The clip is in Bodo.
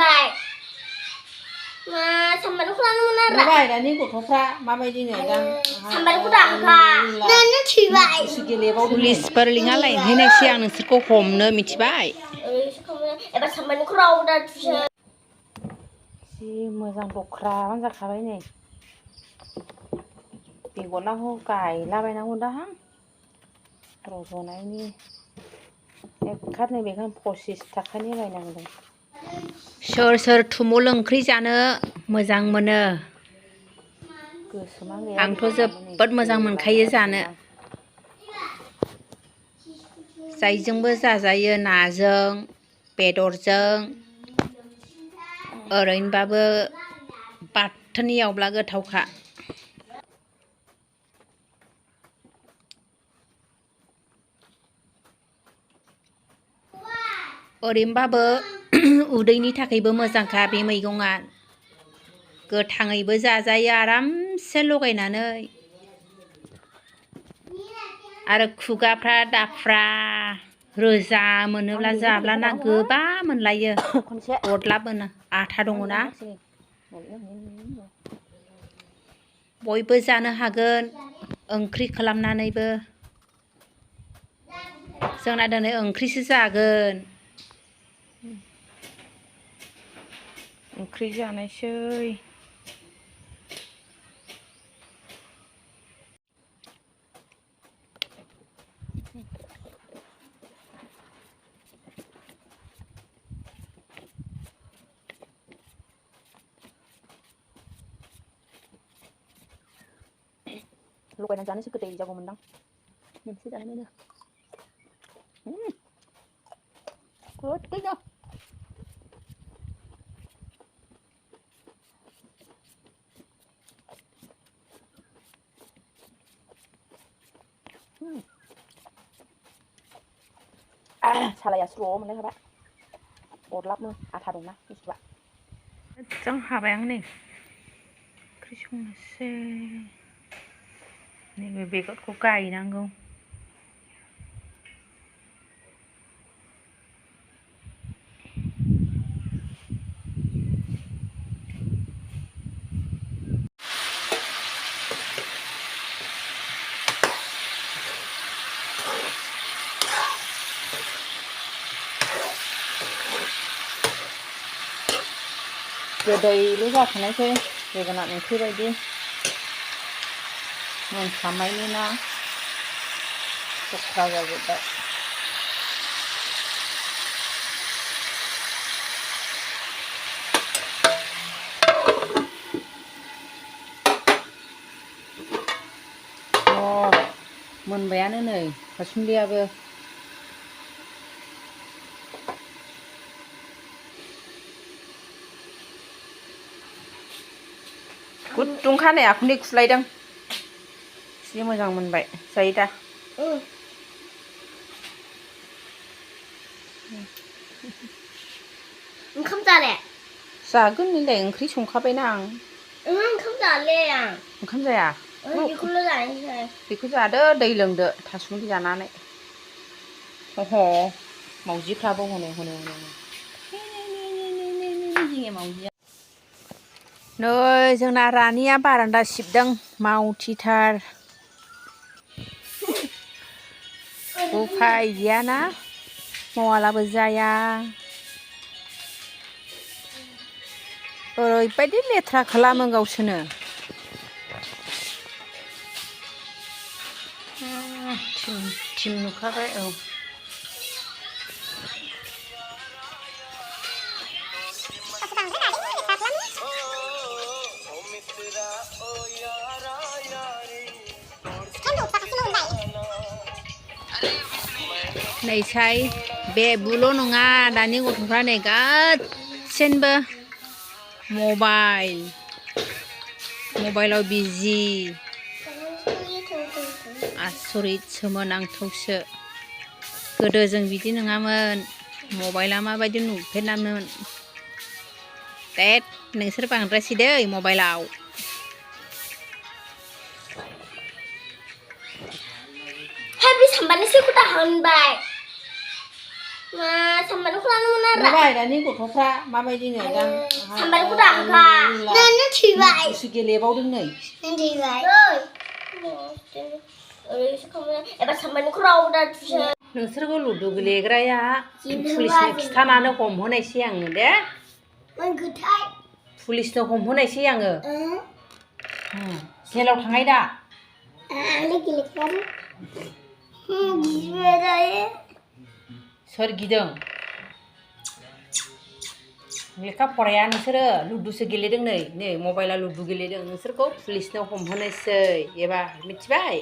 baik. Sampai aku lalu nara. Baik, dan ini kok pera, mama ini nih kan. Sampai aku dah kah. Nana cibai. Tulis perlingan lain, ini siang nengserko home ne micibai. Sampai aku raw dah. Si mezang pokra, mana kabar ini? Pinggul nak hukai, labai nak hundah hang. Terus mana ini? Kat nih bekan proses takkan ini lain nak. Soर थुमल ओंख्रि जानो मोजां मोनो आंथ' जोबोद मोजां मोनखायो जानो जायजोंबो जाजायो नाजों बेदरजों ओरैनोबाबो बाथोननि एवब्ला गोथावखा ओरैनोबाबो उदैनि थाखायबो मोजांखा बे मैगङा गोथाङैबो जाजायो आरामसे लगायनानै आरो खुगाफ्रा दाफ्रा रोजा मोनोब्ला जाब्लाना गोबा मोनलायो अरलाबोनो आथा दङना बयबो जानो हागोन ओंख्रि खालामनानैबो जोंना दिनै ओंख्रिसो जागोन ओंख्रि जानायसै लगायनानै जानोसो गोदै जागौमोनदां मोनसे जानानै गोदैनो सालाया स्र' मोनलाय हाबाय अरलाबनो आथा दंना बुस्थुआ मोजां हाबाय आं नै ओंख्रि संनोसै नैबे बेगरखौ गायनांगौ गोदैल' जाखानायसै जोगोनार ओंख्रि बायदि मोनखामायनि ना गोथाव जाजोब्बाय मोनबायानो नै थासुमलियाबो गुदुं खानाया खुनै खुलायदों जि मोजां मोनबाय जायो दा ओंखाम जाले जागोन नोंलाय ओंख्रि संखाबायना आं ओंखाम जाले आं ओंखाम जाया बेखौल' जानोसै बेखौ जादो दै लोंदो थासुमलि जानानै अह मावजिफ्राबो हनै नै जोंना रानिया बारान्दा सिबदों मावथिथार उफाय गैयाना मावालाबो जाया ओरैबायदि लेथ्रा खालामो गावसोरनो थिम नुखाबाय औ नैसाय बे बुल' नङा दानि गथ'फ्रा नै गासैबो मबाइलाव बिजि आसरित सोमोनांथावसो गोदो जों बिदि नङामोन मबाइला माबायदि नुफेरामोन देद नोंसोर बांद्रायसै दै मबाइलाव Habis sampai sih aku tahan baik. Nah, sampai aku नुबाय दानि गथ'फ्रा माबायदि नै दा सामबारखौ दाखा नों थैबाय गुसु गेलेबावदों नै नों थैबाय एबार सामबारखौ राव दा नोंसोरखौ लुदु गेलेग्राया पुलिसनो खिथानानै हमहोनायसै आङो दे पुलिसनो हमहोनायसै आङो जेलाव थांनाय दा सोर गिदों लेखा फराया नोंसोरो लुदुसो गेलेदों नै मबाइला लुदु गेलेदों नोंसोरखौ पुलिसनो हमहोनोसै एबार मिथिबाय